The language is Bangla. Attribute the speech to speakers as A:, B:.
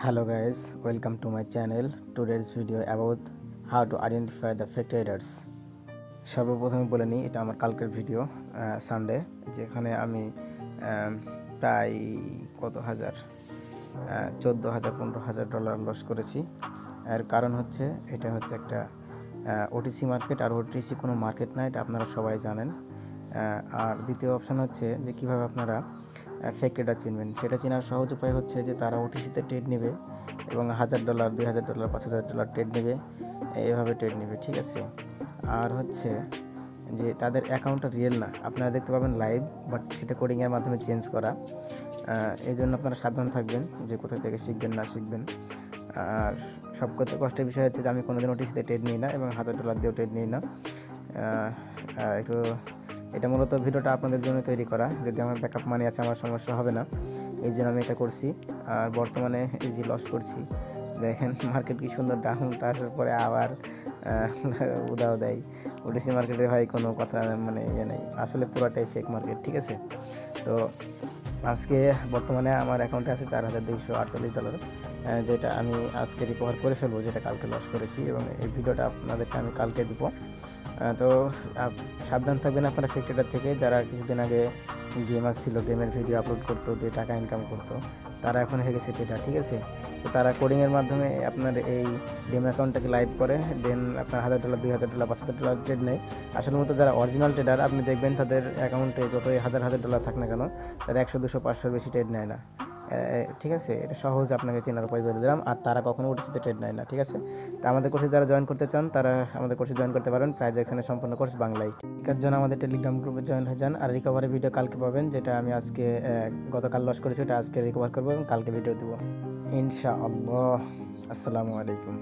A: Hello guys, welcome to my channel. Today's video about how to identify the fake traders. সর্বপ্রথমে বলে নিই, এটা আমার কালকের ভিডিও সানডে, যেখানে আমি প্রায় কত হাজার 14,000 $15,000 লস করেছি। এর কারণ হচ্ছে এটা হচ্ছে একটা ওটিসি মার্কেট, আর ওটিসি কোনো মার্কেট না, এটা আপনারা সবাই জানেন। আর দ্বিতীয় অপশান হচ্ছে যে কীভাবে আপনারা ফেক ট্রেডার চিনবেন। সেটা চেনার সহজ উপায় হচ্ছে যে তারা ওটিসিতে ট্রেড নেবে এবং $1,000 $2,000 $5,000 ট্রেড নেবে, এভাবে ট্রেড নেবে, ঠিক আছে। আর হচ্ছে যে তাদের অ্যাকাউন্টটা রিয়েল না, আপনারা দেখতে পাবেন লাইভ, বাট সেটা কোডিংয়ের মাধ্যমে চেঞ্জ করা। এই জন্য আপনারা সাবধান থাকবেন যে কোথা থেকে শিখবেন না শিখবেন। আর সবকথা কষ্টের বিষয় হচ্ছে যে আমি কোনোদিন ওটিসিতে ট্রেড নিই না এবং $1,000 দিয়েও ট্রেড নিই না। একটু এটা মূলত ভিডিওটা আপনাদের জন্য তৈরি করা, যদি আমার ব্যাকআপ মানি আছে আমার সমস্যা হবে না, এই জন্য আমি এটা করছি। আর বর্তমানে এই যে লস করছি, দেখেন মার্কেট কি সুন্দর ডাউনটা আসার পরে আবার উদাও দেয়। ওটিসি মার্কেটে ভাই কোনো কথা মানে ইয়ে নেই, আসলে পুরোটাই ফেক মার্কেট, ঠিক আছে। তো আজকে বর্তমানে আমার অ্যাকাউন্টে আছে $4,248, যেটা আমি আজকে রিকভার করে ফেলবো, যেটা কালকে লস করেছি, এবং এই ভিডিওটা আপনাদেরকে আমি কালকে দিব। তো সাবধান থাকবেন আপনারা ফেক ট্রেডার থেকে। যারা কিছুদিন আগে গেমার ছিল, গেমের ভিডিও আপলোড করতো, দিয়ে টাকা ইনকাম করতো, তারা এখন হয়ে গেছে ট্রেডার, ঠিক আছে। তো তারা কোডিংয়ের মাধ্যমে আপনার এই ডেমো অ্যাকাউন্টটাকে লাইভ করে, দেন আপনার $1,000 $2,000 $5,000 ট্রেড নেয়। আসলে মতো যারা অরিজিনাল ট্রেডার আপনি দেখবেন তাদের অ্যাকাউন্টে যতই $1,000 থাক না কেন, তারা 100 200 500 বেশি ট্রেড নেয় না, ঠিক আছে। এটা সহজ আপনাকে চেনার উপায় বলে দিলাম। আর তারা কখনো ওটিসিতে ট্রেড নেয় না, ঠিক আছে। তো আমাদের কোর্সে যারা জয়েন করতে চান তারা আমাদের কোর্সে জয়েন করতে পারেন। প্রাইজ এখানে সম্পূর্ণ কোর্স বাংলায়। এর জন্য আমাদের টেলিগ্রাম গ্রুপে জয়েন হয়ে যান। আর রিকভারি ভিডিও কালকে পাবেন, যেটা আমি আজকে গতকাল লস করেছি, ওটা আজকে রিকভার করবো এবং কালকে ভিডিও দেবো ইনশাআল্লাহ। আসসালামু আলাইকুম।